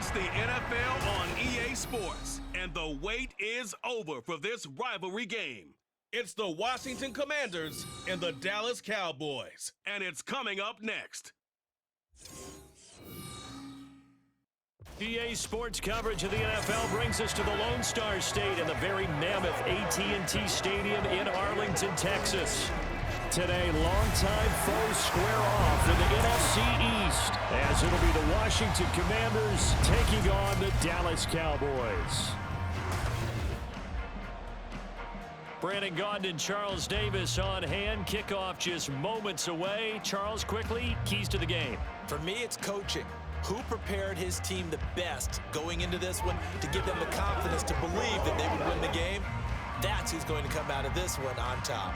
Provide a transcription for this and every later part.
It's the NFL on EA Sports, and the wait is over for this rivalry game. It's the Washington Commanders and the Dallas Cowboys, and it's coming up next. EA Sports coverage of the NFL brings us to the Lone Star State and the very mammoth AT&T Stadium in Arlington, Texas. Today, longtime foes square off in the NFC East, as it'll be the Washington Commanders taking on the Dallas Cowboys. Brandon Gaudin and Charles Davis on hand. Kickoff just moments away. Charles, quickly, keys to the game. For me, it's coaching. Who prepared his team the best going into this one to give them the confidence to believe that they would win the game? That's who's going to come out of this one on top.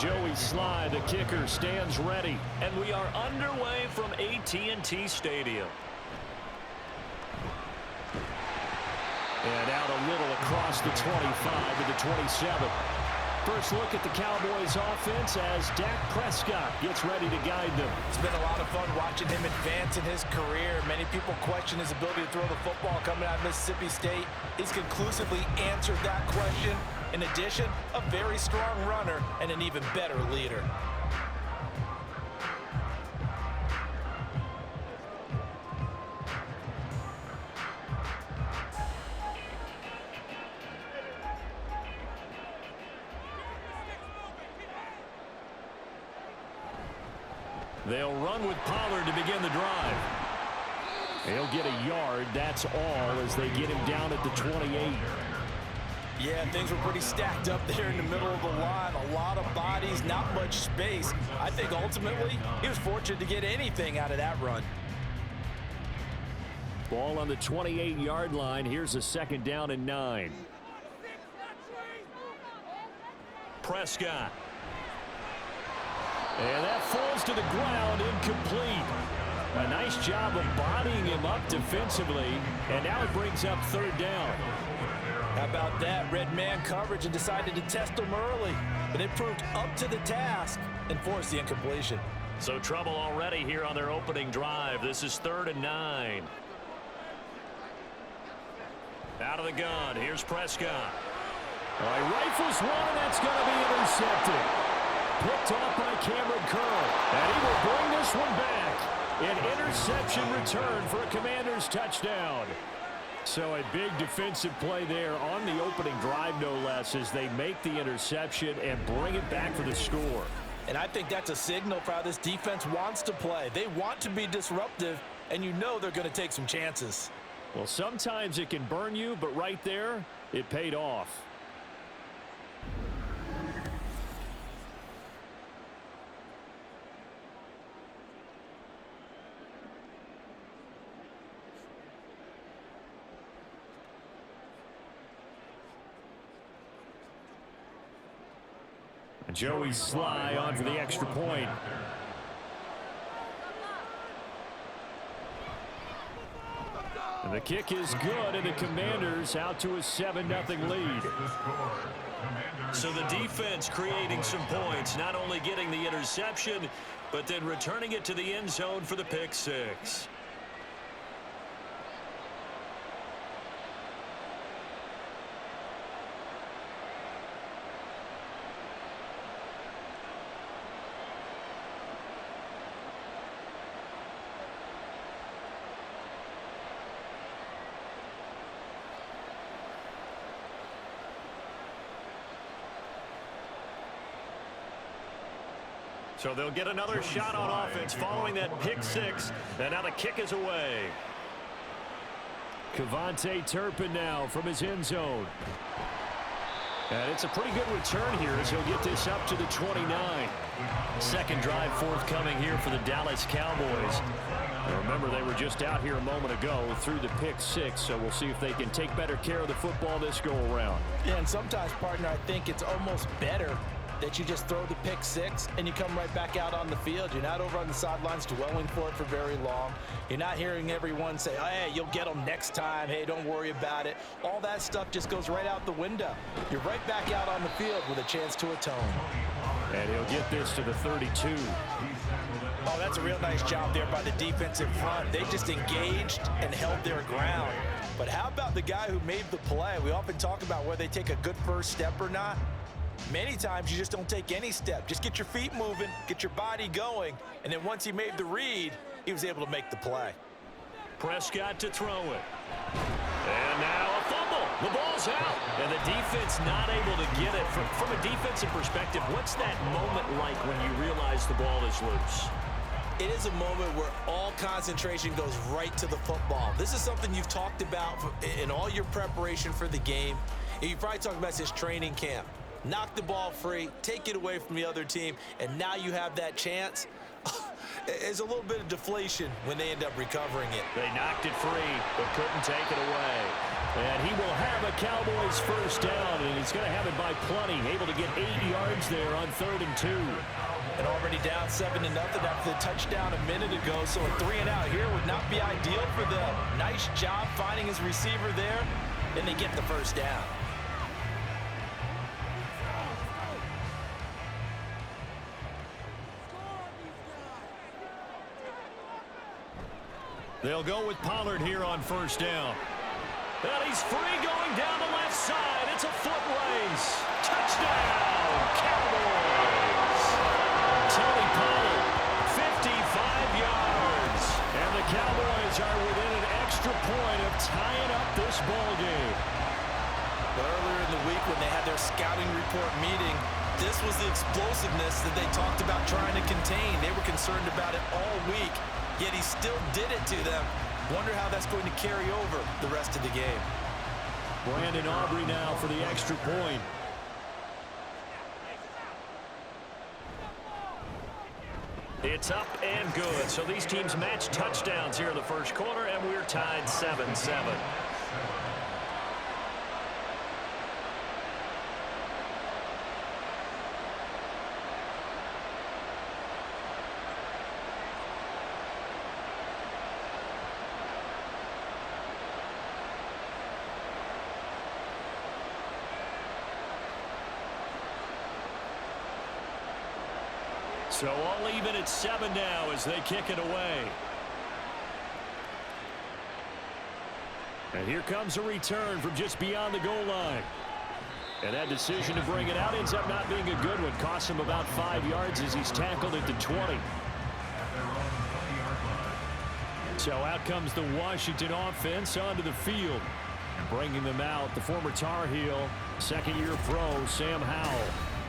Joey Sly, the kicker, stands ready, and we are underway from AT&T Stadium. And out a little across the 25 to the 27. First look at the Cowboys offense as Dak Prescott gets ready to guide them. It's been a lot of fun watching him advance in his career. Many people question his ability to throw the football coming out of Mississippi State. He's conclusively answered that question. In addition, a very strong runner and an even better leader. They'll run with Pollard to begin the drive. He'll get a yard, that's all, as they get him down at the 28. Yeah, things were pretty stacked up there in the middle of the line. A lot of bodies, not much space. I think ultimately he was fortunate to get anything out of that run. Ball on the 28-yard line. Here's a second down and 9. Prescott. And that falls to the ground, incomplete. A nice job of bodying him up defensively, and now it brings up third down. How about that? Red man coverage and decided to test him early, but it proved up to the task and forced the incompletion. So trouble already here on their opening drive. This is 3rd and 9. Out of the gun, here's Prescott. He rifles one, and that's going to be intercepted. Picked off by Cameron Curl, and he will bring this one back. An interception return for a Commanders touchdown. So a big defensive play there on the opening drive, no less, as they make the interception and bring it back for the score. And I think that's a signal for how this defense wants to play. They want to be disruptive, and you know they're going to take some chances. Well, sometimes it can burn you, but right there, it paid off. Joey Sly on for the extra point. And the kick is good, and the Commanders out to a 7-0 lead. So the defense creating some points, not only getting the interception, but then returning it to the end zone for the pick six. So they'll get another shot on offense following that pick six. And now the kick is away. Cavante Turpin now from his end zone. And it's a pretty good return here as he'll get this up to the 29. Second drive forthcoming here for the Dallas Cowboys. Remember, they were just out here a moment ago through the pick 6, so we'll see if they can take better care of the football this go-around. Yeah, and sometimes, partner, I think it's almost better that you just throw the pick 6 and you come right back out on the field. You're not over on the sidelines dwelling for it for very long. You're not hearing everyone say, oh, hey, you'll get them next time. Hey, don't worry about it. All that stuff just goes right out the window. You're right back out on the field with a chance to atone. And he'll get this to the 32. Oh, that's a real nice job there by the defensive front. They just engaged and held their ground. But how about the guy who made the play? We often talk about whether they take a good first step or not. Many times you just don't take any step. Just get your feet moving, get your body going, and then once he made the read, he was able to make the play. Prescott to throw it. And now a fumble. The ball's out. And the defense not able to get it. From a defensive perspective, what's that moment like when you realize the ball is loose? It is a moment where all concentration goes right to the football. This is something you've talked about in all your preparation for the game. You probably talked about this training camp. Knock the ball free, take it away from the other team, and now you have that chance. There's a little bit of deflation when they end up recovering it. They knocked it free, but couldn't take it away. And he will have a Cowboys first down, and he's going to have it by plenty. Able to get 8 yards there on 3rd and 2. And already down 7-0 after the touchdown a minute ago, so a 3 and out here would not be ideal for them. Nice job finding his receiver there, and they get the first down. They'll go with Pollard here on first down. And he's free going down the left side. It's a foot race. Touchdown, Cowboys. Tony Pollard, 55 yards. And the Cowboys are within an extra point of tying up this ball game. But earlier in the week when they had their scouting report meeting, this was the explosiveness that they talked about trying to contain. They were concerned about it all week. Yet he still did it to them. Wonder how that's going to carry over the rest of the game. Brandon Aubrey now for the extra point. It's up and good. So these teams match touchdowns here in the first quarter, and we're tied 7-7. So all even at 7 now as they kick it away. And here comes a return from just beyond the goal line. And that decision to bring it out ends up not being a good one. Costs him about 5 yards as he's tackled at the 20. So out comes the Washington offense onto the field. Bringing them out, the former Tar Heel, second-year pro, Sam Howell.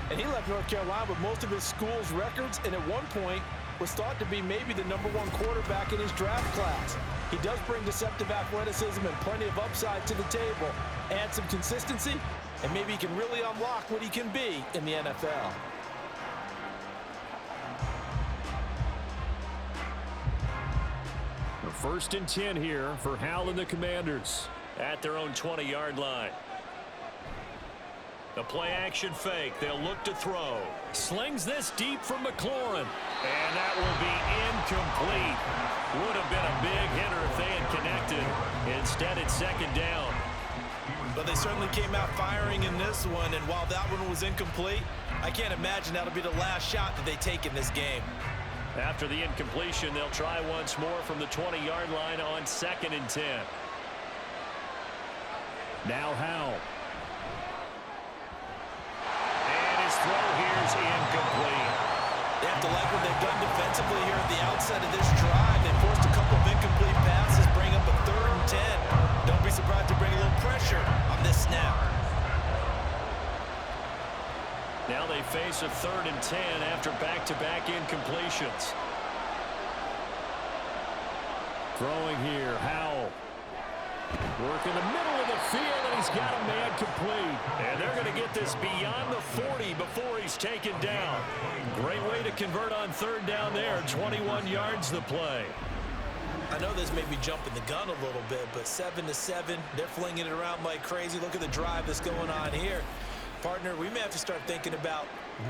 And he left North Carolina with most of his school's records, and at one point was thought to be maybe the #1 quarterback in his draft class. He does bring deceptive athleticism and plenty of upside to the table. Add some consistency, and maybe he can really unlock what he can be in the NFL. The 1st and 10 here for Howell and the Commanders at their own 20-yard line. The play-action fake. They'll look to throw. Slings this deep from McLaurin. And that will be incomplete. Would have been a big hitter if they had connected. Instead, it's 2nd down. But they certainly came out firing in this one, and while that one was incomplete, I can't imagine that'll be the last shot that they take in this game. After the incompletion, they'll try once more from the 20-yard line on 2nd and 10. Now Howell. Throw here's incomplete. They have to like what they've done defensively here at the outset of this drive. They forced a couple of incomplete passes, bring up a 3rd and 10. Don't be surprised to bring a little pressure on this snap. Now they face a 3rd and 10 after back-to-back Work in the middle of the field, and he's got a man complete. And they're going to get this beyond the 40 before he's taken down. Great way to convert on third down there. 21 yards the play. I know this may be jumping the gun a little bit, but 7-7, they're flinging it around like crazy. Look at the drive that's going on here. Partner, we may have to start thinking about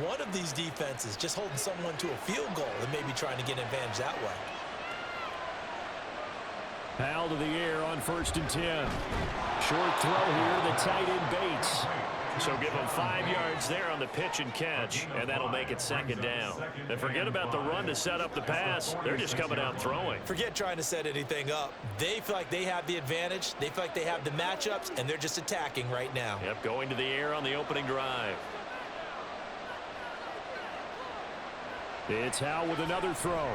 one of these defenses just holding someone to a field goal and maybe trying to get an advantage that way. Powell to the air on 1st and 10. Short throw here, the tight end Bates. So give him 5 yards there on the pitch and catch, and that'll make it 2nd down. And forget about the run to set up the pass. They're just coming out throwing. Forget trying to set anything up. They feel like they have the advantage. They feel like they have the matchups, and they're just attacking right now. Yep, going to the air on the opening drive. It's Howe with another throw.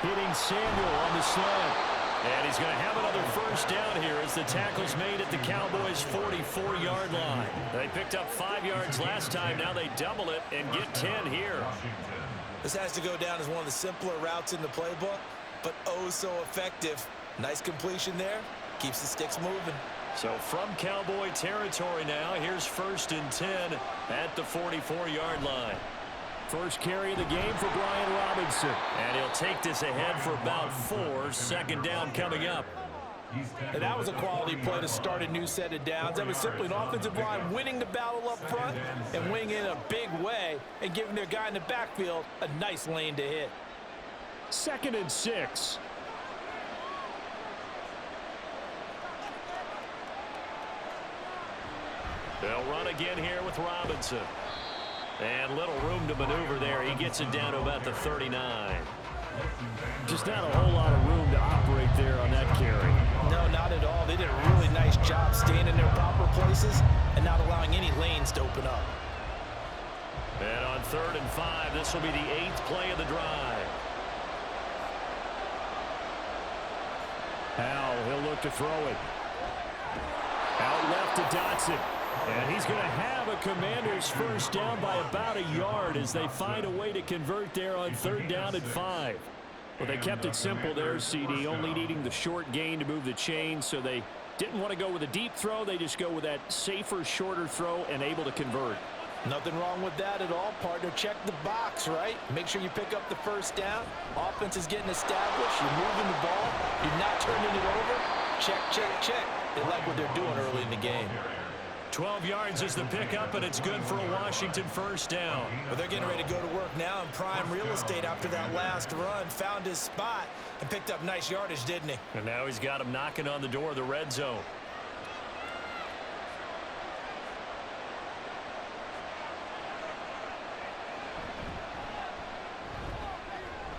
Hitting Samuel on the slant. And he's going to have another 1st down here as the tackle's made at the Cowboys' 44-yard line. They picked up 5 yards last time. Now they double it and get 10 here. This has to go down as one of the simpler routes in the playbook, but oh so effective. Nice completion there. Keeps the sticks moving. So from Cowboy territory now, here's 1st and 10 at the 44-yard line. First carry of the game for Brian Robinson. And he'll take this ahead for about 4. 2nd down coming up. And that was a quality play to start a new set of downs. That was simply an offensive line winning the battle up front and winning in a big way and giving their guy in the backfield a nice lane to hit. 2nd and 6. They'll run again here with Robinson. And little room to maneuver there. He gets it down to about the 39. Just not a whole lot of room to operate there on that carry. No, not at all. They did a really nice job staying in their proper places and not allowing any lanes to open up. And on 3rd and 5, this will be the 8th play of the drive. Howell, he'll look to throw it. Out left to Dotson. And he's going to have a Commanders 1st down by about a yard as they find a way to convert there on 3rd down and 5. Well, they kept it simple there, CD, only needing the short gain to move the chain, so they didn't want to go with a deep throw. They just go with that safer, shorter throw and able to convert. Nothing wrong with that at all, partner. Check the box, right? Make sure you pick up the 1st down. Offense is getting established. You're moving the ball. You're not turning it over. Check, check, check. They like what they're doing early in the game. 12 yards is the pickup, and it's good for a Washington 1st down. But they're getting ready to go to work now in prime real estate after that last run. Found his spot and picked up nice yardage, didn't he? And now he's got him knocking on the door of the red zone.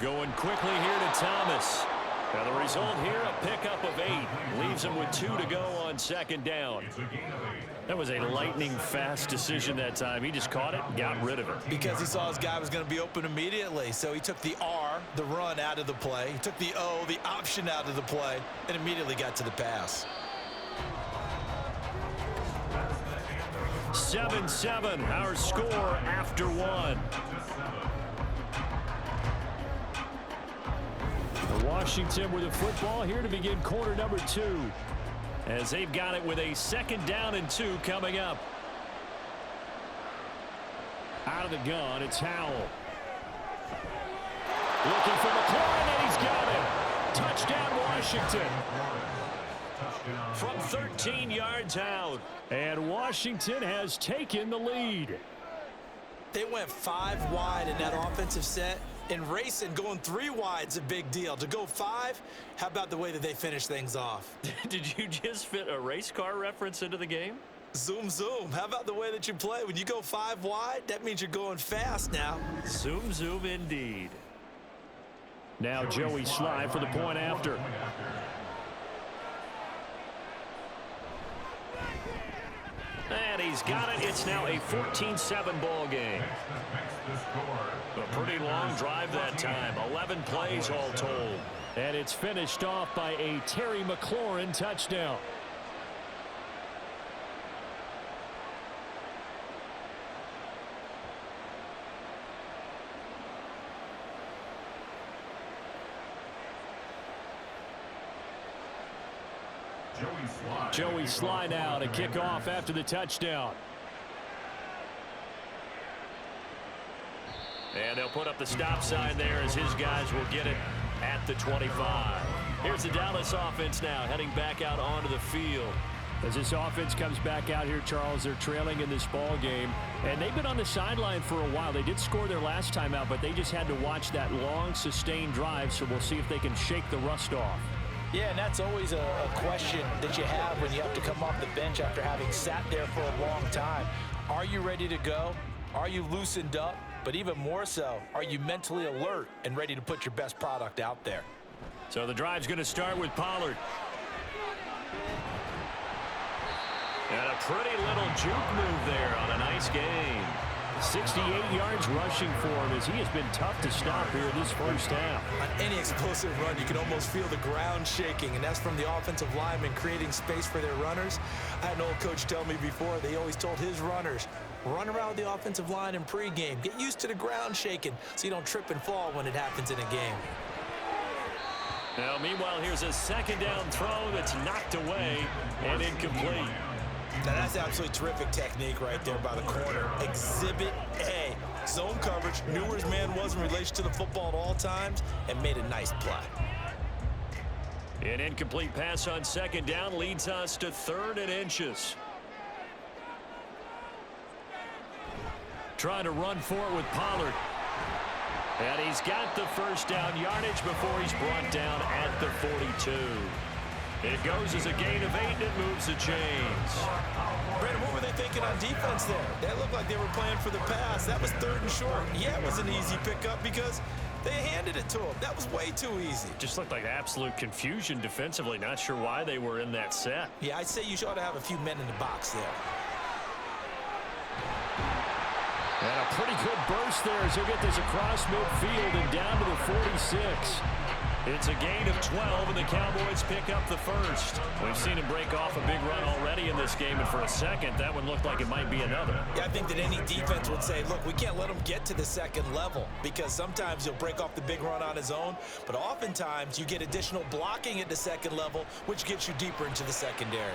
Going quickly here to Thomas. Now the result here, a pickup of 8. Leaves him with 2 to go on 2nd down. That was a lightning-fast decision that time. He just caught it and got rid of it. Because he saw his guy was going to be open immediately. So he took the R, the run, out of the play. He took the O, the option, out of the play, and immediately got to the pass. 7-7, our score after 1. Washington with the football here to begin quarter number 2. As they've got it with a 2nd down and 2 coming up. Out of the gun, it's Howell. Looking for McLaurin, and he's got it. Touchdown, Washington. From 13 yards out. And Washington has taken the lead. They went 5 wide in that offensive set. And racing, going 3 wide's a big deal. To go 5, how about the way that they finish things off? Did you just fit a race car reference into the game? Zoom, zoom. How about the way that you play? When you go 5 wide, that means you're going fast now. Zoom, zoom indeed. Now Joey Sly for the point after. And he's got it. It's now a 14-7 ball game. A pretty long drive that time. 11 plays all told. And it's finished off by a Terry McLaurin touchdown. Joey Sly now to kick off after the touchdown. And they'll put up the stop sign there as his guys will get it at the 25. Here's the Dallas offense now heading back out onto the field. As this offense comes back out here, Charles, they're trailing in this ball game. And they've been on the sideline for a while. They did score their last time out, but they just had to watch that long, sustained drive. So we'll see if they can shake the rust off. Yeah, and that's always a question that you have when you have to come off the bench after having sat there for a long time. Are you ready to go? Are you loosened up? But even more so, are you mentally alert and ready to put your best product out there? So the drive's going to start with Pollard. And a pretty little juke move there on a nice gain. 68 yards rushing for him as he has been tough to stop here this first half. On any explosive run, you can almost feel the ground shaking, and that's from the offensive linemen creating space for their runners. I had an old coach tell me before, they always told his runners, run around the offensive line in pregame. Get used to the ground shaking so you don't trip and fall when it happens in a game. Now, meanwhile, here's a second down throw that's knocked away and incomplete. Now, that's absolutely terrific technique right there by the corner. Exhibit A. Zone coverage, knew where his man was in relation to the football at all times, and made a nice play. An incomplete pass on second down leads us to 3rd and inches. Trying to run for it with Pollard. And he's got the first down yardage before he's brought down at the 42. It goes as a gain of 8, and it moves the chains. Brandon, what were they thinking on defense there? That looked like they were playing for the pass. That was 3rd and short. Yeah, it was an easy pickup because they handed it to him. That was way too easy. Just looked like absolute confusion defensively. Not sure why they were in that set. Yeah, I'd say you ought to have a few men in the box there. And a pretty good burst there as he'll get this across midfield and down to the 46. It's a gain of 12, and the Cowboys pick up the first. We've seen him break off a big run already in this game, and for a second, that one looked like it might be another. Yeah, I think that any defense would say, look, we can't let him get to the second level because sometimes he'll break off the big run on his own, but oftentimes you get additional blocking at the second level, which gets you deeper into the secondary.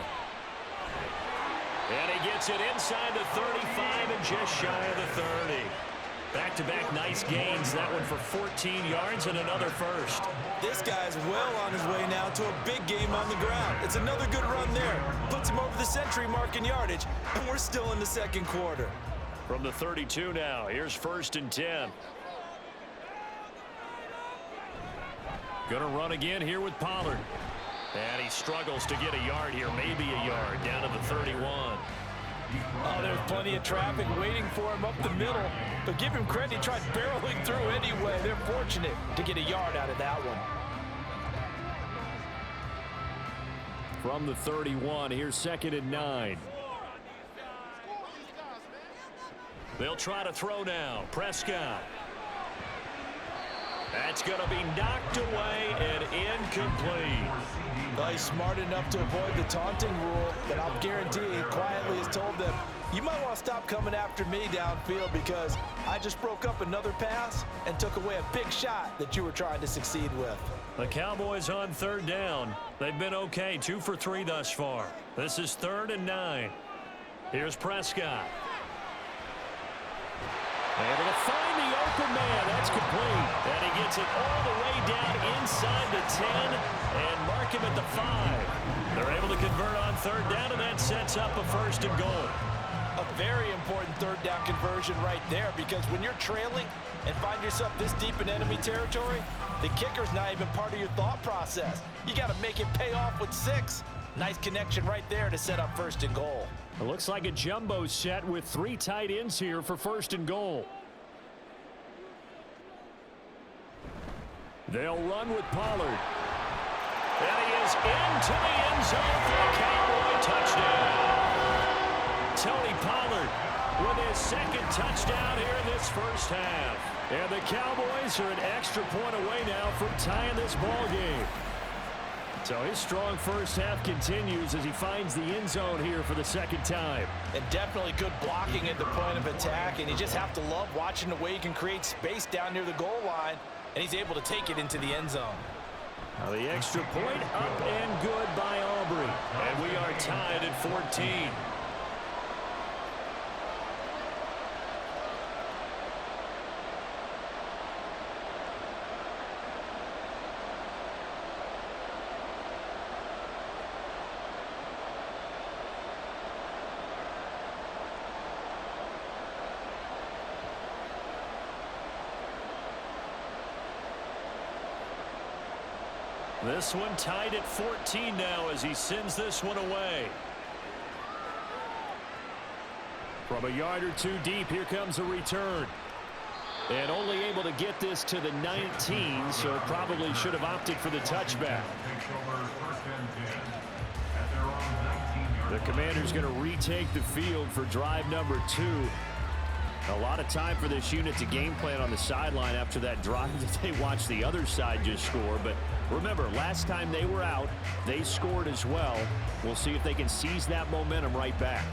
And he gets it inside the 35 and just shy of the 30. Back-to-back nice gains. That one for 14 yards and another first. This guy's well on his way now to a big game on the ground. It's another good run there. Puts him over the century mark in yardage, and we're still in the second quarter. From the 32 now, here's 1st and 10. Gonna run again here with Pollard. And he struggles to get a yard here, maybe a yard, down to the 31. Oh, there's plenty of traffic waiting for him up the middle. But give him credit, he tried barreling through anyway. They're fortunate to get a yard out of that one. From the 31, here's 2nd and 9. They'll try to throw now. Prescott. That's going to be knocked away and incomplete. Well, he's smart enough to avoid the taunting rule, but I'll guarantee he quietly has told them, you might want to stop coming after me downfield because I just broke up another pass and took away a big shot that you were trying to succeed with. The Cowboys on 3rd down. They've been okay, 2 for 3 thus far. This is 3rd and 9. Here's Prescott. Able to find the open man. That's complete. And he gets it all the way down inside the 10 and mark him at the 5. They're able to convert on 3rd down, and that sets up a 1st and goal. A very important 3rd down conversion right there because when you're trailing and find yourself this deep in enemy territory, the kicker's not even part of your thought process. You got to make it pay off with 6. Nice connection right there to set up 1st and goal. It looks like a jumbo set with 3 tight ends here for 1st and goal. They'll run with Pollard. And he is into the end zone for a Cowboy touchdown. Tony Pollard with his 2nd touchdown here in this first half. And the Cowboys are an extra point away now from tying this ball game. So his strong first half continues as he finds the end zone here for the 2nd time. And definitely good blocking at the point of attack, and you just have to love watching the way he can create space down near the goal line, and he's able to take it into the end zone. Now the extra point up and good by Auburn. delivery. And we are tied at 14. This one tied at 14 now as he sends this one away. From a yard or two deep, here comes a return. And only able to get this to the 19, so probably should have opted for the touchback. The Commanders going to retake the field for drive number 2. A lot of time for this unit to game plan on the sideline after that drive that they watched the other side just score. But remember, last time they were out, they scored as well. We'll see if they can seize that momentum right back.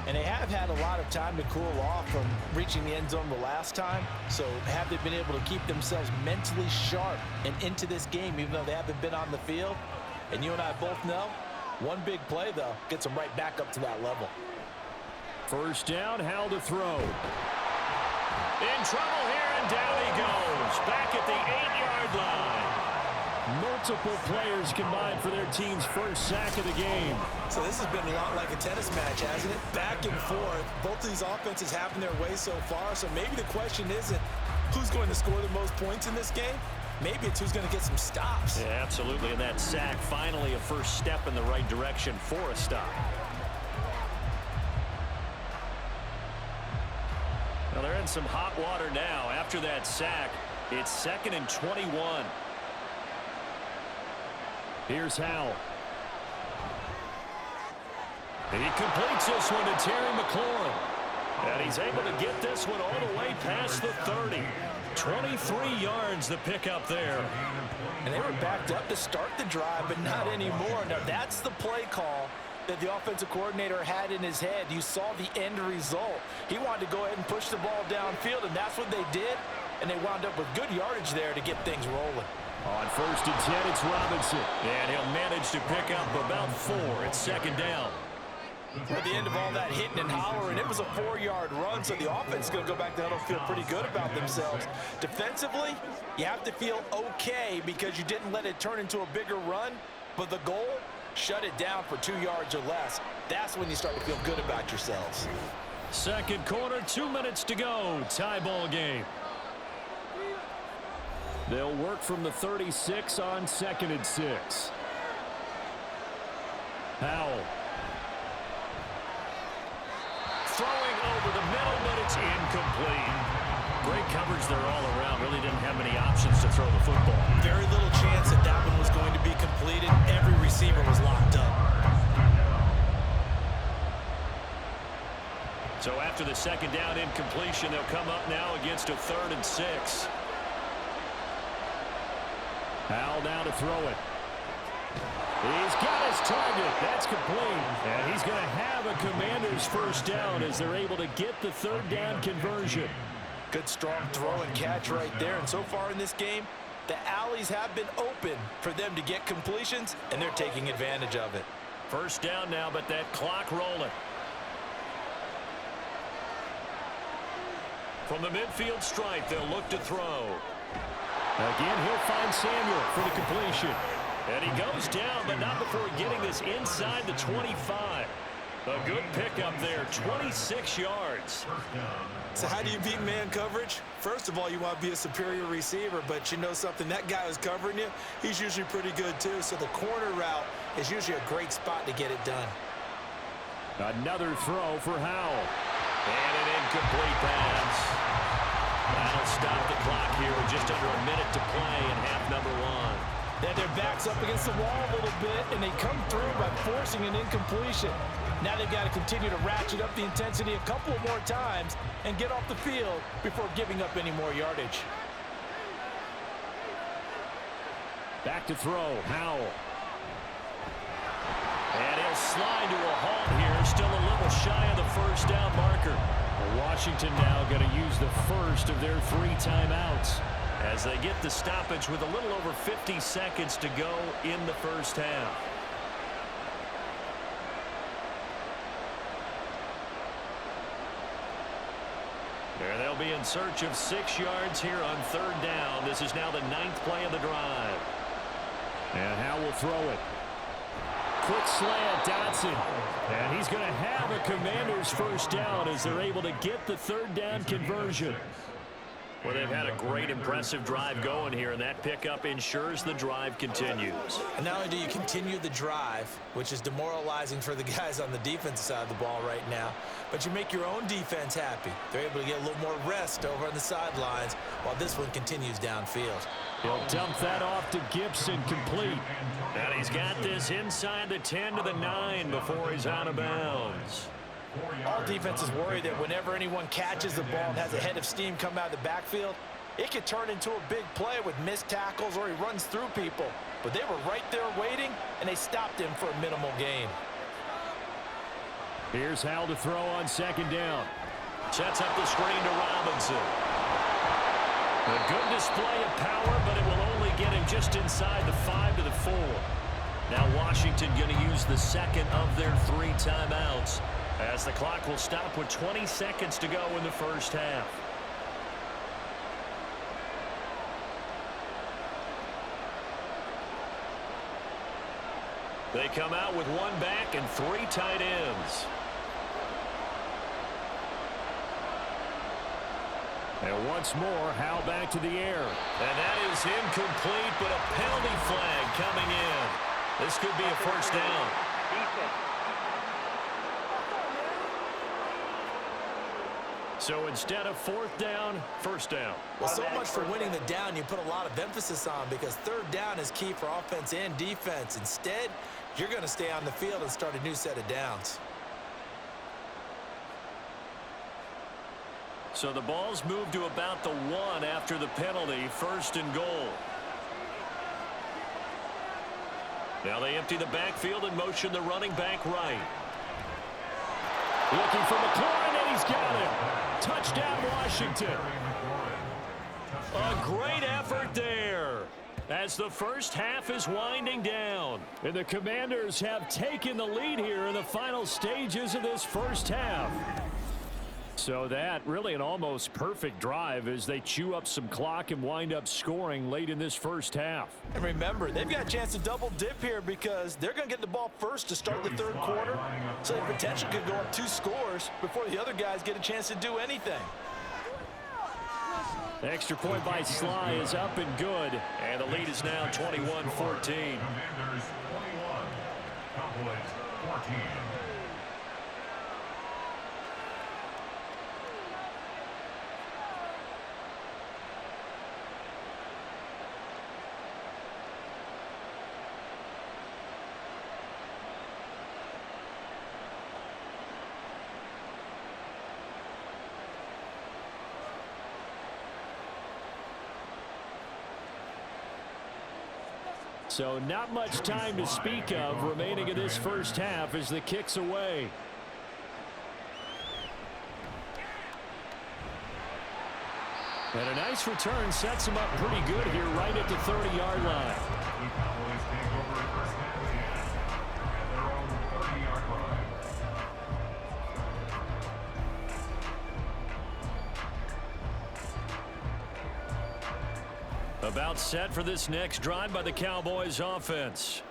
And they have had a lot of time to cool off from reaching the end zone the last time. So have they been able to keep themselves mentally sharp and into this game, even though they haven't been on the field? And you and I both know, one big play, though, gets them right back up to that level. First down, Howell to throw. In trouble here, and down he goes. Back at the 8-yard line. Multiple players combined for their team's first sack of the game. So this has been a lot like a tennis match, hasn't it? Back and forth. Both of these offenses having their way so far. So maybe the question isn't who's going to score the most points in this game. Maybe it's who's going to get some stops. Yeah, absolutely. And that sack, finally a first step in the right direction for a stop. Well, they're in some hot water now. After that sack, it's 2nd and 21. Here's Howell. And he completes this one to Terry McLaurin. And he's able to get this one all the way past the 30. 23 yards the pickup there. And they were backed up to start the drive, but not anymore. Now, that's the play call that the offensive coordinator had in his head. You saw the end result. He wanted to go ahead and push the ball downfield, and that's what they did. And they wound up with good yardage there to get things rolling. On 1st and 10, it's Robinson. And he'll manage to pick up about 4. It's 2nd down. At the end of all that hitting and hollering, it was a 4-yard run, so the offense is going to go back to huddle, feel pretty good about themselves. Defensively, you have to feel okay because you didn't let it turn into a bigger run, but the goal, shut it down for 2 yards or less. That's when you start to feel good about yourselves. Second quarter, 2 minutes to go. Tie ball game. They'll work from the 36 on 2nd and 6. Howell. Throwing over the middle, but it's incomplete. Great coverage there all around. Really didn't have many options to throw the football. Very little chance that that one was going to be completed. Every receiver was locked up. So after the 2nd down incompletion, they'll come up now against a 3rd and 6. Howell now to throw it. He's got his target. That's complete. And he's going to have a Commander's first down as they're able to get the 3rd down conversion. Good strong throw and catch right there. And so far in this game, the alleys have been open for them to get completions, and they're taking advantage of it. First down now, but that clock rolling. From the midfield stripe, they'll look to throw. Again, he'll find Samuel for the completion. And he goes down, but not before getting this inside the 25. A good pickup there, 26 yards. So how do you beat man coverage? First of all, you want to be a superior receiver, but you know something, that guy who's covering you, he's usually pretty good too. So the corner route is usually a great spot to get it done. Another throw for Howell. And an incomplete pass. That'll stop the clock here with just under a minute to play in half number 1. Then their backs up against the wall a little bit, and they come through by forcing an incompletion. Now they've got to continue to ratchet up the intensity a couple more times and get off the field before giving up any more yardage. Back to throw, Howell. And he'll slide to a halt here, still a little shy of the first down marker. Washington now going to use the first of their 3 timeouts as they get the stoppage with a little over 50 seconds to go in the first half. be in search of 6 yards here on 3rd down. This is now the 9th play of the drive. And Howe will throw it. Quick slant, Dotson. And he's going to have a Commanders 1st down as they're able to get the 3rd down conversion. Well, they've had a great, impressive drive going here, and that pickup ensures the drive continues. And not only do you continue the drive, which is demoralizing for the guys on the defensive side of the ball right now, but you make your own defense happy. They're able to get a little more rest over on the sidelines while this one continues downfield. He'll dump that off to Gibson, complete. And he's got this inside the 10 to the 9 before he's out of bounds. All defenses worry that whenever anyone catches the ball and has a head of steam come out of the backfield, it could turn into a big play with missed tackles or he runs through people. But they were right there waiting, and they stopped him for a minimal gain. Here's Howell to throw on 2nd down. Sets up the screen to Robinson. A good display of power, but it will only get him just inside the 5 to the 4. Now Washington going to use the 2nd of their 3 timeouts, as the clock will stop with 20 seconds to go in the 1st half. They come out with 1 back and 3 tight ends. And once more, Howe back to the air. And that is incomplete, but a penalty flag coming in. This could be a 1st down. So instead of 4th down, 1st down. Well, so much for winning the down you put a lot of emphasis on, because 3rd down is key for offense and defense. Instead, you're going to stay on the field and start a new set of downs. So the ball's moved to about the 1 after the penalty, 1st and goal. Now they empty the backfield and motion the running back right. Looking for McLaurin, and he's got it. Touchdown, Washington. A great effort there as the 1st half is winding down. And the Commanders have taken the lead here in the final stages of this 1st half. So that really an almost perfect drive as they chew up some clock and wind up scoring late in this 1st half. And remember, they've got a chance to double dip here because they're going to get the ball first to start the 3rd quarter. So they potentially could go up 2 scores before the other guys get a chance to do anything. The extra point by Sly is up and good. And the lead is now 21-14. Cowboys 21, Cowboys 14. So not much time to speak of remaining in this 1st half as the kick's away. And a nice return sets him up pretty good here right at the 30-yard line. The Cowboys take over 1st and 10 at their own 30-yard line. About set for this next drive by the Cowboys offense.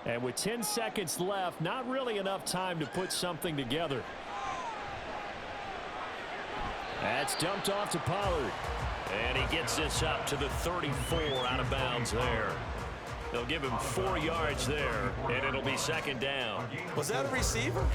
And with 10 seconds left, not really enough time to put something together. That's dumped off to Pollard. And he gets this up to the 34 out of bounds there. They'll give him 4 yards there, and it'll be 2nd down. Was that a receiver?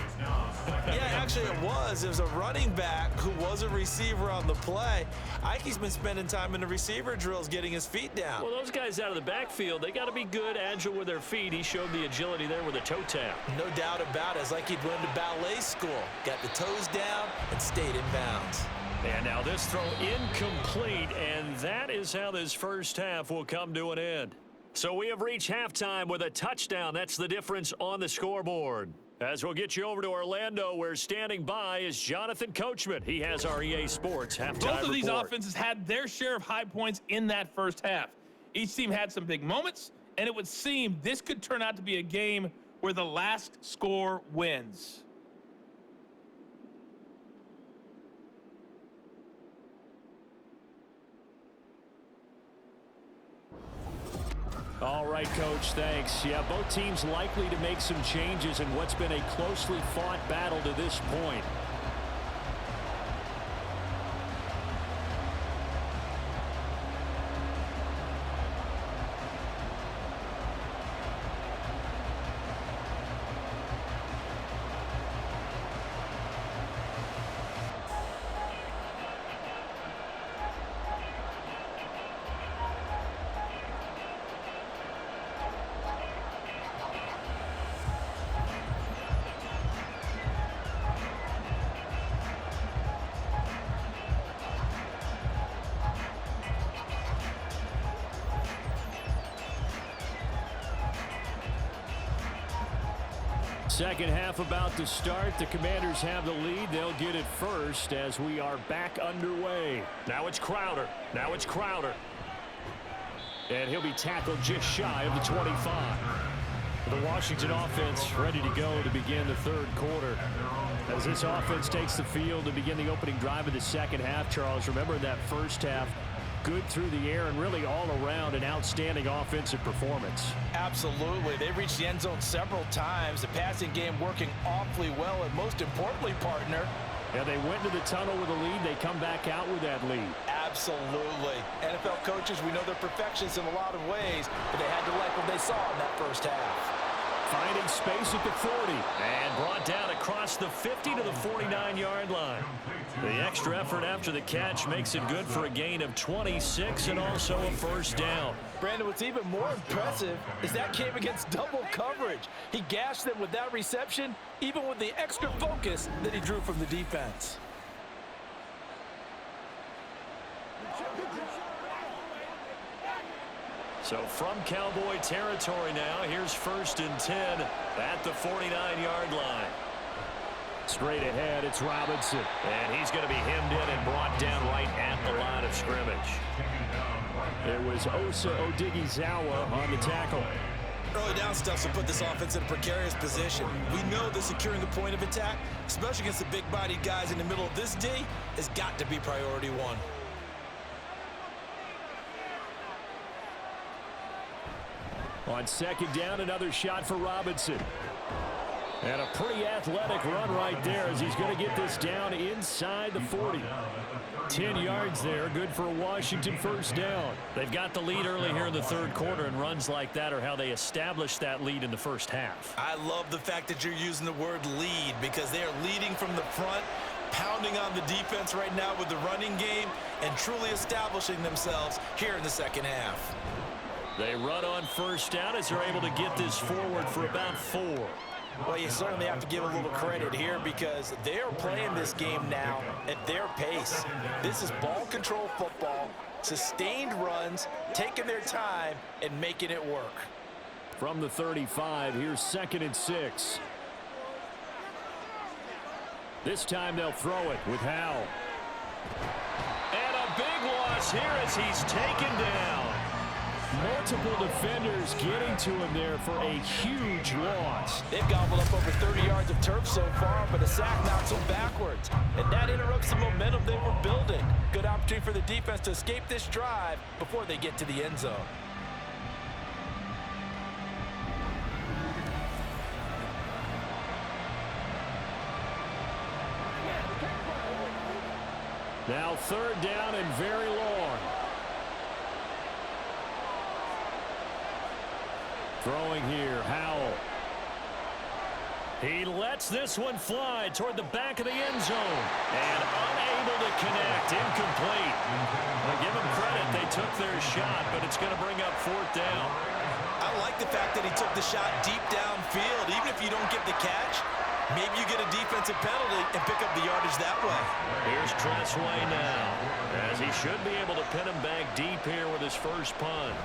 Yeah, actually it was. It was a running back who was a receiver on the play. Ike's been spending time in the receiver drills getting his feet down. Well, those guys out of the backfield, they got to be good, agile with their feet. He showed the agility there with a toe tap. No doubt about it. It's like he'd went to ballet school. Got the toes down and stayed in bounds. And now this throw incomplete, and that is how this 1st half will come to an end. So we have reached halftime with a touchdown. That's the difference on the scoreboard. As we'll get you over to Orlando, where standing by is Jonathan Coachman. He has our EA Sports halftime report. Both of these offenses had their share of high points in that 1st half. Each team had some big moments, and it would seem this could turn out to be a game where the last score wins. All right, Coach, thanks. Yeah, both teams likely to make some changes in what's been a closely fought battle to this point. Second half about to start. The Commanders have the lead. They'll get it first as we are back underway. Now it's Crowder. And he'll be tackled just shy of the 25. The Washington offense ready to go to begin the third quarter. As this offense takes the field to begin the opening drive of the second half, Charles, remember that first half, good through the air and really all around an outstanding offensive performance. Absolutely. They reached the end zone several times. The passing game working awfully well, and most importantly, partner. Yeah, they went to the tunnel with a lead. They come back out with that lead. Absolutely. NFL coaches, we know they're perfectionists in a lot of ways, but they had to like what they saw in that first half. Finding space at the 40 and brought down across the 50 to the 49-yard line. The extra effort after the catch makes it good for a gain of 26 and also a first down. Brandon, what's even more impressive is that came against double coverage. He gashed them with that reception, even with the extra focus that he drew from the defense. So from Cowboy territory now, here's 1st and 10 at the 49-yard line. Straight ahead, it's Robinson. And he's going to be hemmed in and brought down right at the line of scrimmage. It was Osa Odighizuwa on the tackle. Early down stuff will put this offense in a precarious position. We know that securing the point of attack, especially against the big-bodied guys in the middle of this D, has got to be priority one. On second down, another shot for Robinson. And a pretty athletic run right there as he's going to get this down inside the 40. 10 yards there, good for a Washington first down. They've got the lead early here in the third quarter, and runs like that are how they established that lead in the first half. I love the fact that you're using the word lead because they are leading from the front, pounding on the defense right now with the running game, and truly establishing themselves here in the second half. They run on first down as they're able to get this forward for about 4. Well, you certainly have to give a little credit here because they're playing this game now at their pace. This is ball control football, sustained runs, taking their time and making it work. From the 35, here's 2nd and 6. This time they'll throw it with Howell. And a big loss here as he's taken down. Multiple defenders getting to him there for a huge loss. They've gobbled up over 30 yards of turf so far, but a sack knocks them backwards. And that interrupts the momentum they were building. Good opportunity for the defense to escape this drive before they get to the end zone. Now 3rd down and very long. Throwing here, Howell. He lets this one fly toward the back of the end zone. And unable to connect, incomplete. Well, give them credit, they took their shot, but it's going to bring up 4th down. I like the fact that he took the shot deep downfield. Even if you don't get the catch, maybe you get a defensive penalty and pick up the yardage that way. Here's Tressway now, as he should be able to pin him back deep here with his first punt.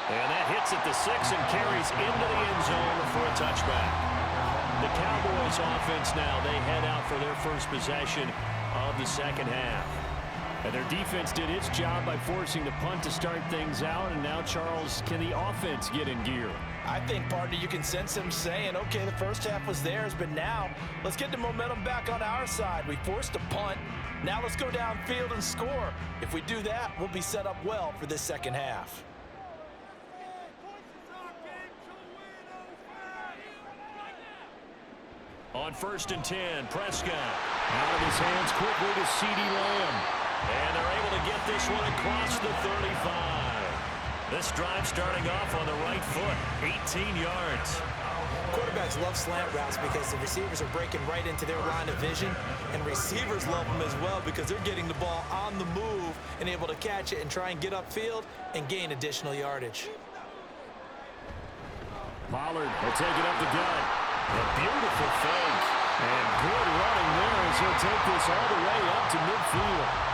And that hits at the 6 and carries into the end zone for a touchback. The Cowboys offense now, they head out for their first possession of the second half. And their defense did its job by forcing the punt to start things out. And now, Charles, can the offense get in gear? I think, partner, you can sense him saying, okay, the first half was theirs, but now let's get the momentum back on our side. We forced a punt. Now let's go downfield and score. If we do that, we'll be set up well for this second half. On 1st and 10, Prescott. Out of his hands quickly to CeeDee Lamb. And they're able to get this one across the 35. This drive starting off on the right foot, 18 yards. Quarterbacks love slant routes because the receivers are breaking right into their line of vision, and receivers love them as well because they're getting the ball on the move and able to catch it and try and get upfield and gain additional yardage. Pollard will take it up the gut. A beautiful fake. And good running there as he'll take this all the way up to midfield.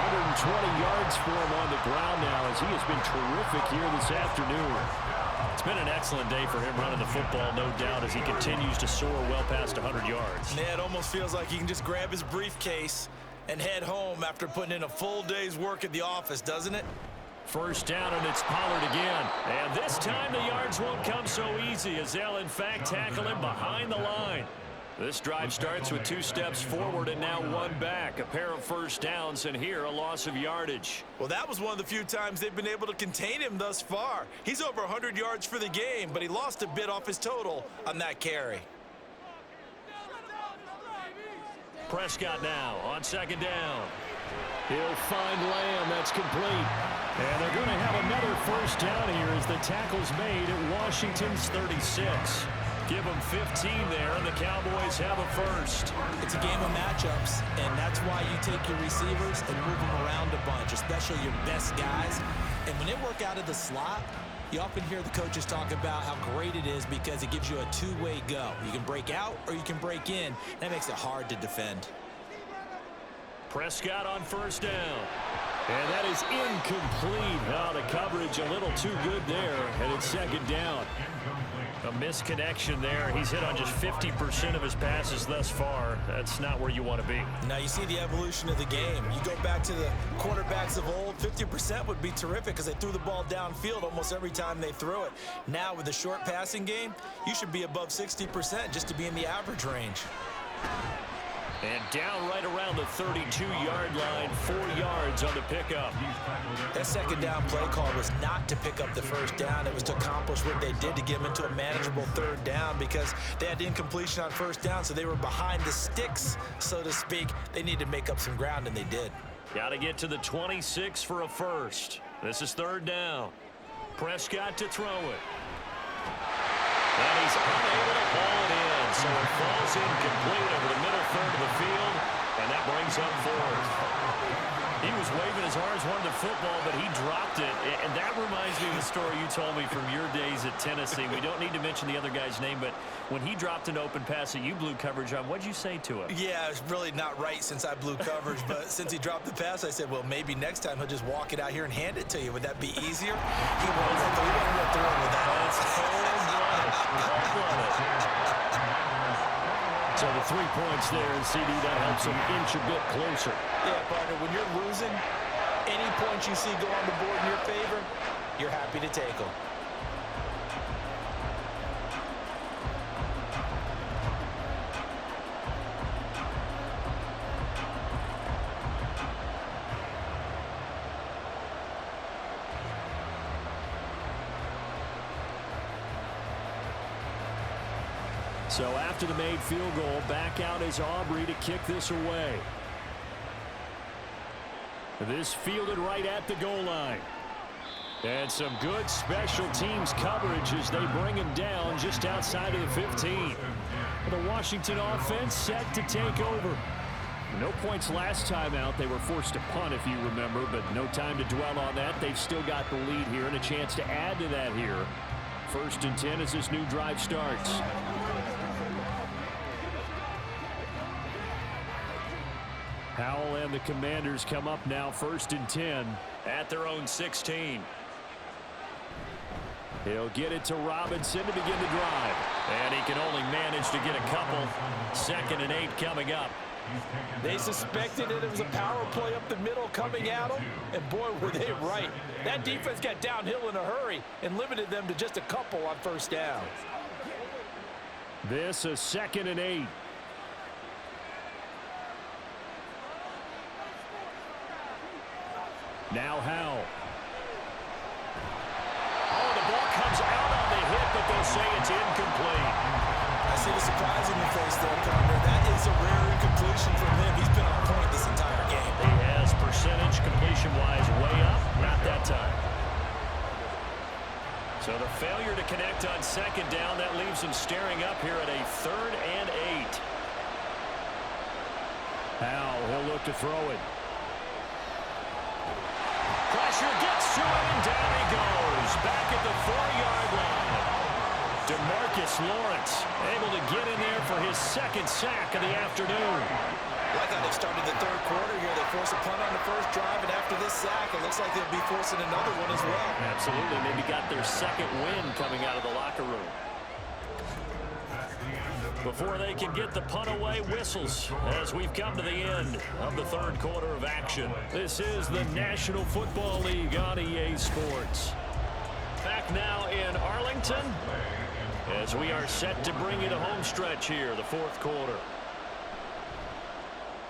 120 yards for him on the ground now as he has been terrific here this afternoon. It's been an excellent day for him running the football, no doubt, as he continues to soar well past 100 yards. Yeah, it almost feels like he can just grab his briefcase and head home after putting in a full day's work at the office, doesn't it? First down, and it's Pollard again. And this time the yards won't come so easy as they'll, in fact, tackle him behind the line. This drive starts with 2 steps forward and now 1 back. A pair of first downs, and here a loss of yardage. Well, that was one of the few times they've been able to contain him thus far. He's over 100 yards for the game, but he lost a bit off his total on that carry. Prescott now on 2nd down. He'll find Lamb. That's complete. And they're going to have another first down here as the tackle's made at Washington's 36. Give them 15 there, and the Cowboys have a first. It's a game of matchups, and that's why you take your receivers and move them around a bunch, especially your best guys. And when they work out of the slot, you often hear the coaches talk about how great it is because it gives you a two-way go. You can break out or you can break in. That makes it hard to defend. Prescott on first down. And that is incomplete. Now the coverage a little too good there, and it's 2nd down. A misconnection there. He's hit on just 50% of his passes thus far. That's not where you want to be. Now you see the evolution of the game. You go back to the quarterbacks of old, 50% would be terrific because they threw the ball downfield almost every time they threw it. Now with the short passing game, you should be above 60% just to be in the average range. And down right around the 32-yard line, 4 yards on the pickup. That 2nd down play call was not to pick up the first down. It was to accomplish what they did to get them into a manageable 3rd down because they had incompletion on first down, so they were behind the sticks, so to speak. They needed to make up some ground, and they did. Got to get to the 26 for a first. This is 3rd down. Prescott to throw it. And he's unable to haul it in, so it falls incomplete over the middle third of the field, and that brings up 4th. He was waving as hard as wanted the football, but he dropped it, and that reminds me of the story you told me from your days at Tennessee. We don't need to mention the other guy's name, but when he dropped an open pass that you blew coverage on, what'd you say to him? Yeah, it's really not right since I blew coverage, but since he dropped the pass, I said, well, maybe next time he'll just walk it out here and hand it to you. Would that be easier? He wanted to throw it with that. So the 3 points there, and CD, that helps him inch a bit closer. Yeah, partner, when you're losing, any points you see go on the board in your favor, you're happy to take them. So after the made field goal, back out is Aubrey to kick this away. This fielded right at the goal line. And some good special teams coverage as they bring him down just outside of the 15. The Washington offense set to take over. No points last time out. They were forced to punt, if you remember, but no time to dwell on that. They've still got the lead here and a chance to add to that here. 1st and 10 as this new drive starts. Howell and the Commanders come up now, 1st and 10 at their own 16. He'll get it to Robinson to begin the drive. And he can only manage to get a couple. 2nd and 8 coming up. They suspected it was a power play up the middle coming at them, and boy, were they right. That defense got downhill in a hurry and limited them to just a couple on first down. This is 2nd and 8. Now Howell. Oh, the ball comes out on the hit, but they'll say it's incomplete. I see the surprise in your face there, partner. That is a rare incompletion from him. He's been on point this entire game. He has percentage completion-wise way up, not that time. So the failure to connect on 2nd down, that leaves him staring up here at a 3rd and 8. Howell, he'll look to throw it. Pressure gets to him, and down he goes. Back at the 4-yard line. DeMarcus Lawrence able to get in there for his 2nd sack of the afternoon. Like how they started the 3rd quarter here. They forced a punt on the first drive, and after this sack, it looks like they'll be forcing another one as well. Absolutely. Maybe got their 2nd win coming out of the locker room. Before they can get the punt away, whistles as we've come to the end of the 3rd quarter of action. This is the National Football League on EA Sports. Back now in Arlington as we are set to bring you the home stretch here, the 4th quarter.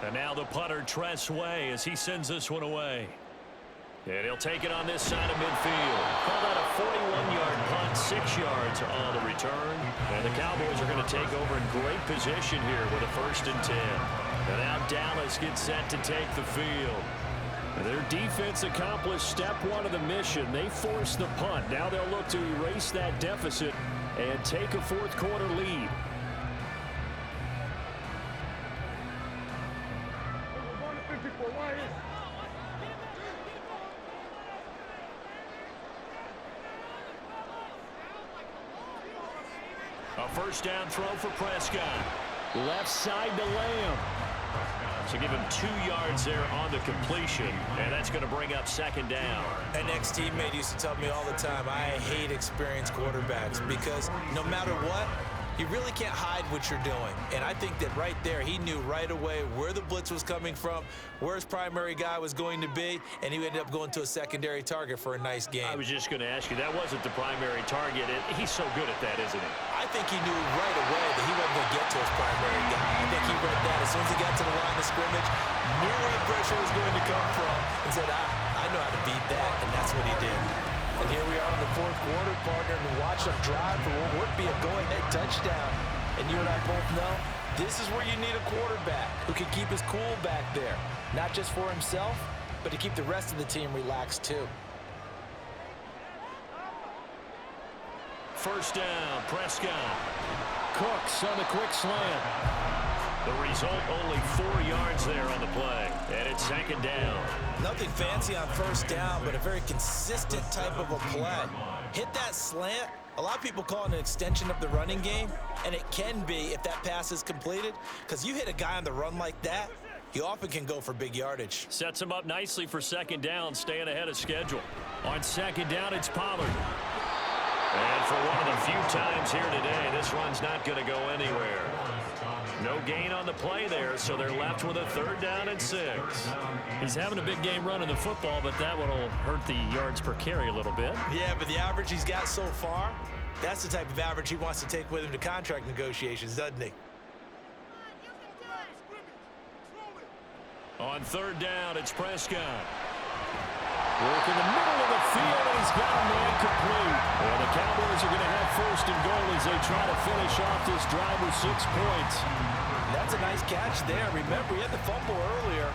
And now the punter, Tress Way, as he sends this one away. And he'll take it on this side of midfield. Call that a 41-yard punt, 6 yards on the return. And the Cowboys are going to take over in great position here with a 1st and 10. And now Dallas gets set to take the field. And their defense accomplished step 1 of the mission. They forced the punt. Now they'll look to erase that deficit and take a 4th quarter lead. A 1st down throw for Prescott. Left side to Lamb. So give him 2 yards there on the completion, and that's going to bring up 2nd down. An ex-teammate used to tell me all the time, I hate experienced quarterbacks because no matter what, you really can't hide what you're doing. And I think that right there, he knew right away where the blitz was coming from, where his primary guy was going to be, and he ended up going to a secondary target for a nice game. I was just going to ask you, that wasn't the primary target. He's so good at that, isn't he? I think he knew right away that he wasn't going to get to his primary guy. I think he read that as soon as he got to the line of scrimmage, knew where the pressure was going to come from, and said, I know how to beat that, and that's what he did. And here we are in the 4th quarter, partner, and watch them drive for what would be a go-ahead touchdown. And you and I both know this is where you need a quarterback who can keep his cool back there, not just for himself, but to keep the rest of the team relaxed too. 1st down, Prescott. Cooks on the quick slant. The result, only 4 yards there on the play. And it's 2nd down. Nothing fancy on 1st down, but a very consistent type of a play. Hit that slant. A lot of people call it an extension of the running game, and it can be if that pass is completed, because you hit a guy on the run like that, you often can go for big yardage. Sets him up nicely for 2nd down, staying ahead of schedule. On 2nd down, it's Pollard. And for one of the few times here today, this run's not going to go anywhere. No gain on the play there, so they're left with a 3rd down and 6. He's having a big game running the football, but that one will hurt the yards per carry a little bit. Yeah, but the average he's got so far, that's the type of average he wants to take with him to contract negotiations, doesn't he? On 3rd down, it's Prescott. Work in the middle of the field, and he's got a man complete. And the Cowboys are going to have 1st and goal as they try to finish off this drive with 6 points. That's a nice catch there. Remember, he had the fumble earlier.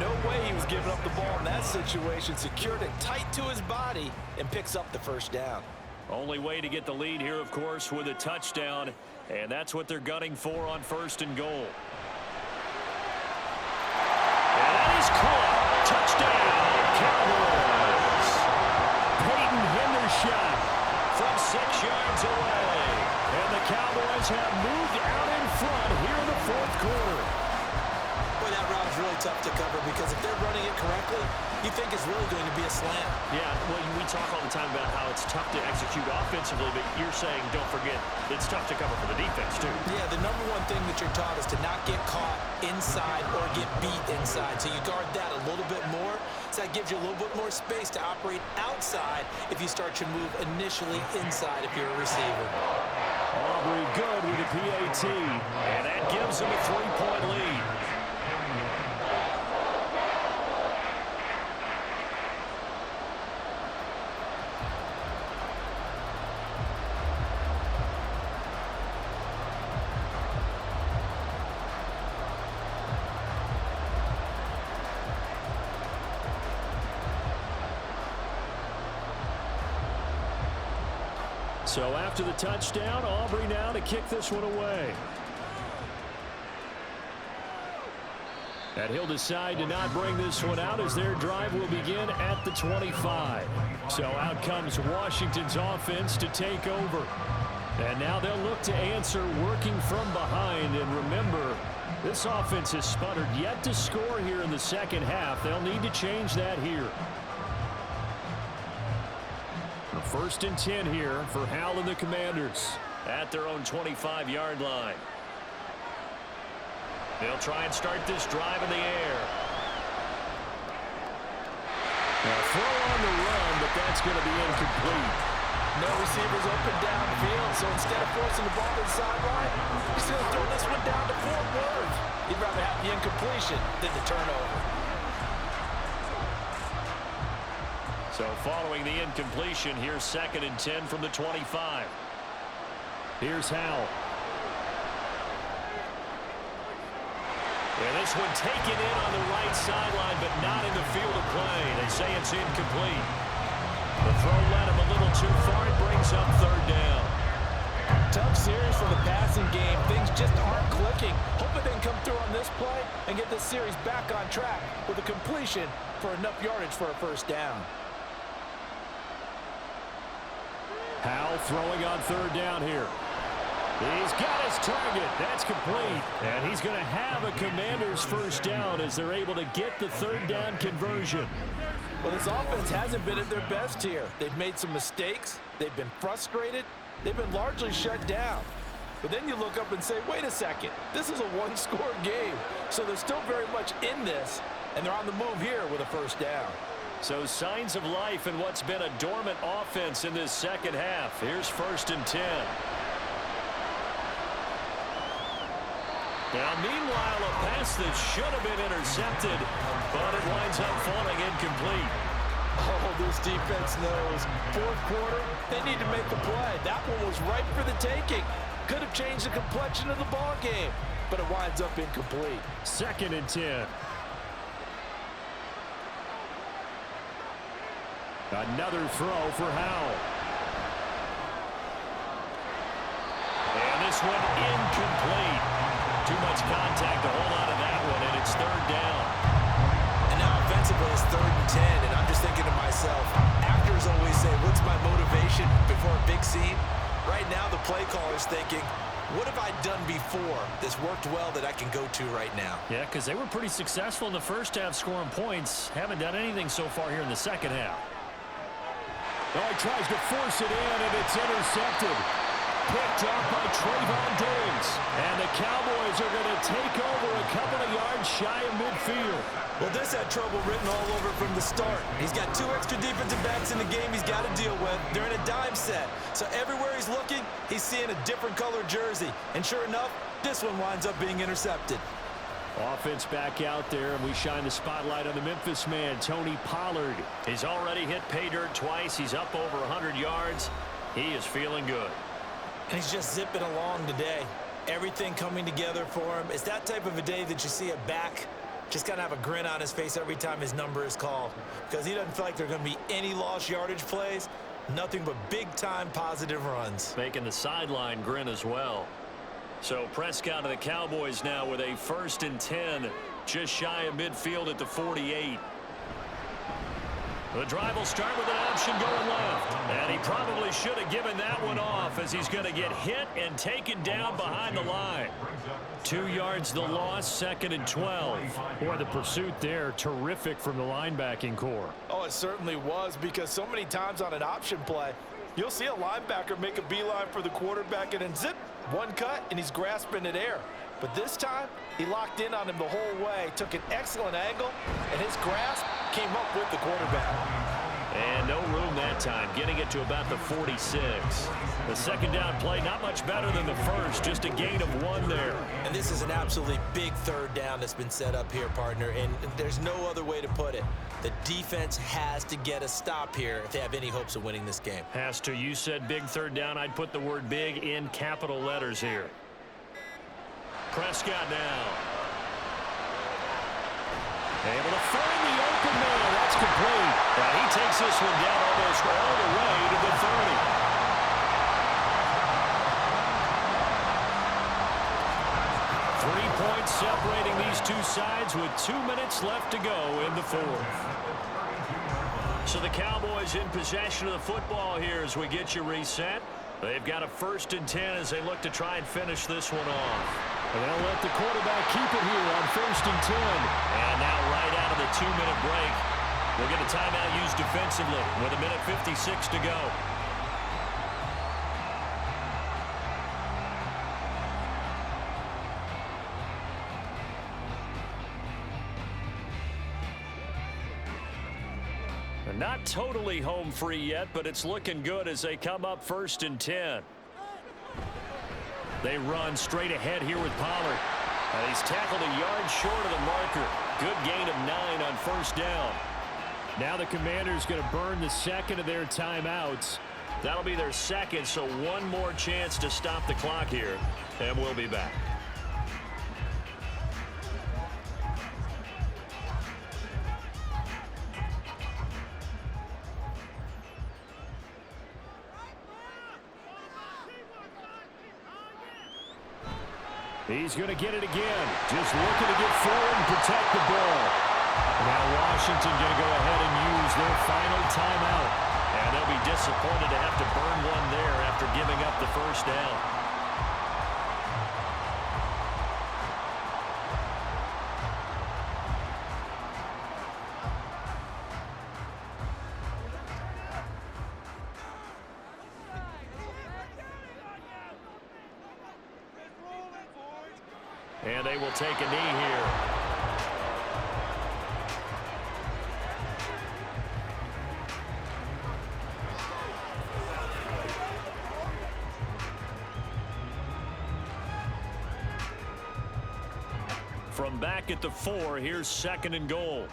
No way he was giving up the ball in that situation. Secured it tight to his body and picks up the 1st down. Only way to get the lead here, of course, with a touchdown. And that's what they're gunning for on 1st and goal. And that is caught. Touchdown, Cowboys. Peyton Hendershot from 6 yards away. And the Cowboys have moved out in front here in the 4th quarter. But boy, that route is really tough to cover because if they're running it correctly, you think it's really going to be a slant. Yeah, well, we talk all the time about how it's tough to execute offensively, but you're saying, don't forget, it's tough to cover for the defense, too. Yeah, the number one thing that you're taught is to not get caught inside or get beat inside. So you guard that a little bit more. So that gives you a little bit more space to operate outside if you start your move initially inside if you're a receiver. Aubrey good with the PAT, and that gives them a 3-point lead. So after the touchdown, Aubrey now to kick this one away. And he'll decide to not bring this one out as their drive will begin at the 25. So out comes Washington's offense to take over. And now they'll look to answer working from behind. And remember, this offense has sputtered yet to score here in the second half. They'll need to change that here. First and 10 here for Hal and the Commanders at their own 25-yard line. They'll try and start this drive in the air. Now throw on the run, but that's going to be incomplete. No receivers open downfield, so instead of forcing the ball to the sideline, he's going to throw this one down to Fort Worth. He'd rather have the incompletion than the turnover. So following the incompletion, here's 2nd and 10 from the 25. Here's Howell. And this one taken in on the right sideline, but not in the field of play. They say it's incomplete. The throw led him a little too far. It brings up 3rd down. Tough series for the passing game. Things just aren't clicking. Hoping they can come through on this play and get this series back on track with a completion for enough yardage for a first down. Howell throwing on 3rd down here. He's got his target. That's complete. And he's going to have a Commander's first down as they're able to get the 3rd down conversion. Well, this offense hasn't been at their best here. They've made some mistakes. They've been frustrated. They've been largely shut down. But then you look up and say, wait a second. This is a one-score game. So they're still very much in this, and they're on the move here with a first down. So signs of life in what's been a dormant offense in this second half. Here's 1st and 10. Now, meanwhile, a pass that should have been intercepted, but it winds up falling incomplete. Oh, this defense knows. 4th quarter, they need to make the play. That one was ripe for the taking. Could have changed the complexion of the ball game, but it winds up incomplete. 2nd and 10. Another throw for Howell. And this one incomplete. Too much contact to hold on to that one, and it's 3rd down. And now offensively it's 3rd and 10, and I'm just thinking to myself, actors always say, what's my motivation before a big scene? Right now the play caller's thinking, what have I done before that's worked well that I can go to right now? Yeah, because they were pretty successful in the first half scoring points. Haven't done anything so far here in the second half. Oh, he tries to force it in, and it's intercepted. Picked off by Trayvon Diggs. And the Cowboys are going to take over a couple of yards shy of midfield. Well, this had trouble written all over from the start. He's got 2 extra defensive backs in the game he's got to deal with. They're in a dime set. So everywhere he's looking, he's seeing a different color jersey. And sure enough, this one winds up being intercepted. Offense back out there, and we shine the spotlight on the Memphis man, Tony Pollard. He's already hit pay dirt twice. He's up over 100 yards. He is feeling good. And he's just zipping along today. Everything coming together for him. It's that type of a day that you see a back just kind of have a grin on his face every time his number is called, because he doesn't feel like there are going to be any lost yardage plays. Nothing but big-time positive runs. Making the sideline grin as well. So Prescott of the Cowboys now with a 1st and 10, just shy of midfield at the 48. The drive will start with an option going left. And he probably should have given that one off as he's going to get hit and taken down behind the line. 2 yards the loss, 2nd and 12. Boy, the pursuit there, terrific from the linebacking core. Oh, it certainly was, because so many times on an option play, you'll see a linebacker make a beeline for the quarterback and then zip, one cut, and he's grasping at air. But this time, he locked in on him the whole way, took an excellent angle, and his grasp came up with the quarterback. And no room that time, getting it to about the 46. The second down play, not much better than the first, just a gain of 1 there. And this is an absolutely big third down that's been set up here, partner, and there's no other way to put it. The defense has to get a stop here if they have any hopes of winning this game. Has to. You said big third down. I'd put the word big in capital letters here. Prescott now. Able to find the open man. That's complete. And he takes this one down almost all the way to the 30. Points separating these two sides with 2 minutes left to go in the 4th. So the Cowboys in possession of the football here as we get you reset. They've got a 1st and 10 as they look to try and finish this one off. And they'll let the quarterback keep it here on 1st and 10. And now right out of the 2-minute break, we'll get a timeout used defensively with 1:56 to go. Not totally home free yet, but it's looking good as they come up 1st and 10. They run straight ahead here with Pollard. And he's tackled a yard short of the marker. Good gain of 9 on 1st down. Now the Commanders going to burn the second of their timeouts. That'll be their second, so one more chance to stop the clock here, and we'll be back. He's going to get it again. Just looking to get forward and protect the ball. Now Washington going to go ahead and use their final timeout. And they'll be disappointed to have to burn one there after giving up the 1st down. And they will take a knee here. From back at the 4, here's 2nd and goal.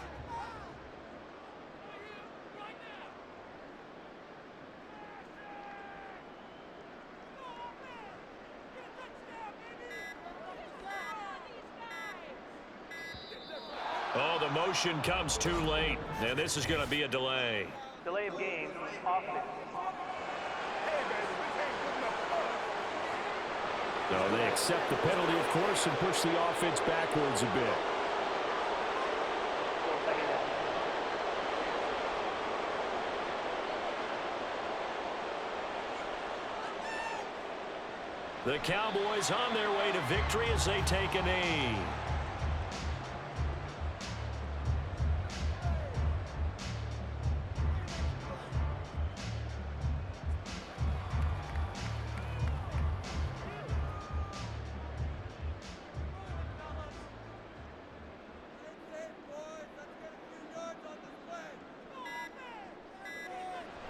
Oh, the motion comes too late, and this is going to be a delay. Delay of game, offense. So they accept the penalty, of course, and push the offense backwards a bit. The Cowboys on their way to victory as they take a knee.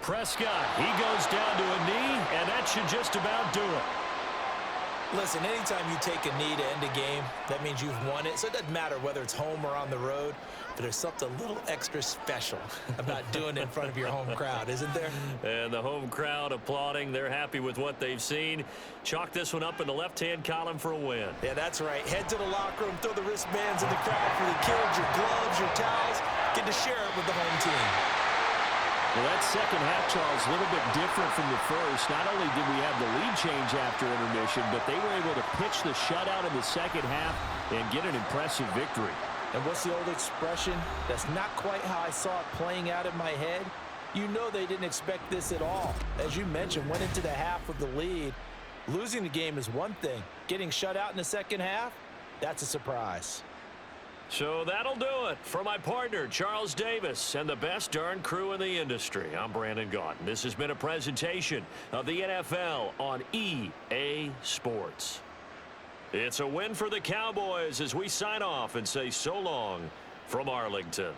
Prescott, he goes down to a knee, and that should just about do it. Listen, anytime you take a knee to end a game, that means you've won it. So it doesn't matter whether it's home or on the road, but there's something a little extra special about doing it in front of your home crowd, isn't there? And the home crowd applauding. They're happy with what they've seen. Chalk this one up in the left-hand column for a win. Yeah, that's right. Head to the locker room, throw the wristbands in the crowd for the kids, your gloves, your towels. Get to share it with the home team. Well, that second half, Charles, a little bit different from the first. Not only did we have the lead change after intermission, but they were able to pitch the shutout in the second half and get an impressive victory. And what's the old expression? That's not quite how I saw it playing out in my head. You know they didn't expect this at all. As you mentioned, went into the half with the lead. Losing the game is one thing. Getting shut out in the second half, that's a surprise. So that'll do it for my partner, Charles Davis, and the best darn crew in the industry. I'm Brandon Gaudin. This has been a presentation of the NFL on EA Sports. It's a win for the Cowboys as we sign off and say so long from Arlington.